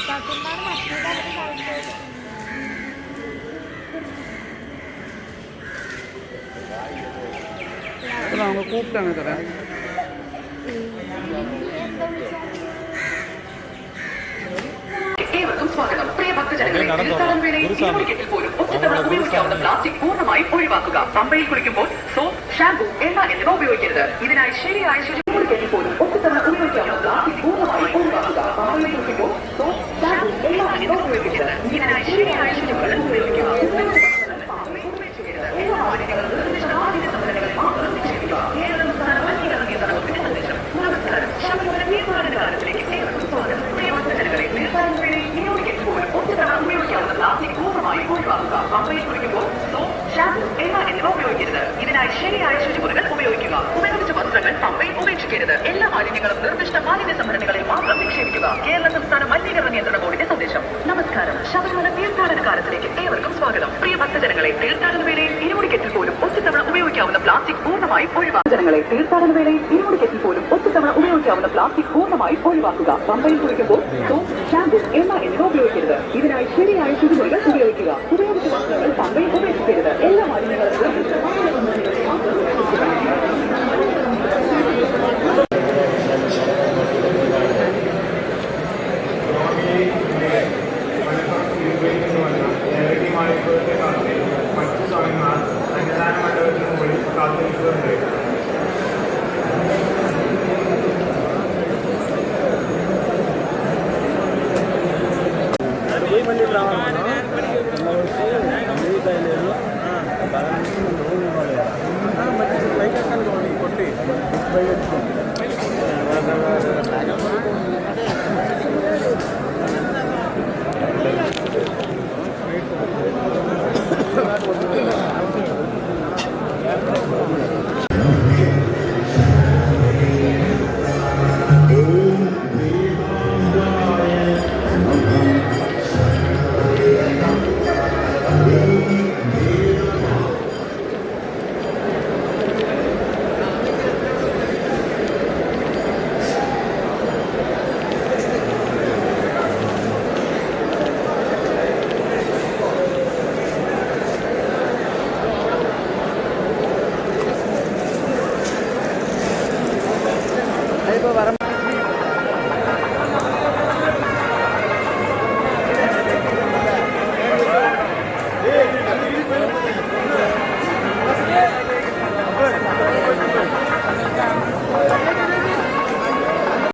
Katumar masih ada di dalam. അല്ല നമ്മൾ കൂപ്പിട്ടാണ് തരാം. ഏവർക്കും സ്വാഗതം. പ്രിയ ഭക്തജനങ്ങളെ, തീർത്ഥാടന വേളയിൽ ഇരുമുടിക്കെട്ടിൽ പോലും ഒറ്റത്തവണ ഉപയോഗിക്കാവുന്ന പ്ലാസ്റ്റിക് പൂർണ്ണമായി ഒഴിവാക്കുക. പമ്പയിൽ കുളിക്കുമ്പോൾ സോപ്പ്, ഷാമ്പു, എണ്ണ എന്നിവ ഉപയോഗിക്കരുത്. ഇതിനായി ശരിയായ ഇരുമുടിക്കെട്ടിൽ പോലും ഒറ്റത്തവണ ഉപയോഗിക്കാവുന്ന പ്ലാസ്റ്റിക് പൂർണ്ണമായി ഒഴിവാക്കുക. പമ്പയിൽ കുളിക്കുമ്പോൾ സോപ്പ്, ഷാമ്പു, എണ്ണ എന്നിവ ഉപയോഗിക്കരുത്. ഇതിനായി ശരിയായ ശുചിമുറകൾ ഉപയോഗിക്കുക. പമ്പയിൽ കുളിക്കുമ്പോൾ സോപ്പ്, ഷാമ്പു, എണ്ണ എന്നിവ ഉപയോഗിക്കരുത്. ഇതിനായി ശരിയായ ശുചിമുറകൾ ഉപയോഗിക്കുക. ഉപയോഗിച്ച വസ്ത്രങ്ങൾ പമ്പയിൽ ഉപേക്ഷിക്കരുത്. എല്ലാ മാലിന്യങ്ങളും നിർദ്ദിഷ്ട മാലിന്യ സംഭരണികളിൽ മാത്രം നിക്ഷേപിക്കുക. കേരള സംസ്ഥാന മലിനീകരണ നിയന്ത്രണ ബോർഡിന്റെ സന്ദേശം. നമസ്കാരം. ശബരിമല തീർത്ഥാടന കാലത്തിലേക്ക് ഏവർക്കും സ്വാഗതം. പ്രിയ ഭക്തജനങ്ങളെ, തീർത്ഥാടന വേളയിൽ ഇരുമുടിക്കെട്ടിൽ പോലും ഒറ്റത്തവണ ഉപയോഗിക്കാവുന്ന പ്ലാസ്റ്റിക് പൂർണ്ണമായും ഒഴിവാക്കുക. ജനങ്ങളെ, തീർത്ഥാടന വേളയിൽ ഇരുമുടിക്കെട്ടിൽ പോലും ഒറ്റത്തവണ ഉപയോഗിക്കാവുന്ന പ്ലാസ്റ്റിക് പൂർണ്ണമായും ഒഴിവാക്കുക. പമ്പയിൽ കുളിക്കുമ്പോൾ സോപ്പ്, ഷാമ്പു, എണ്ണ എന്നിവ ഉപയോഗിക്കരുത്. ഇതിനായി ശരിയായ ശുചിമുറകൾ ഉപയോഗിക്കുക. ഉപയോഗിച്ച വസ്ത്രങ്ങൾ പമ്പയിൽ ഉപേക്ഷിക്കരുത്. എല്ലാ മാലിന്യങ്ങളും മറ്റു സ്വാമിമാർ സന്നിധാന മണ്ഡപത്തിന് മുകളിൽ കാത്തുനിൽക്കുന്നുണ്ട്. కొట్టి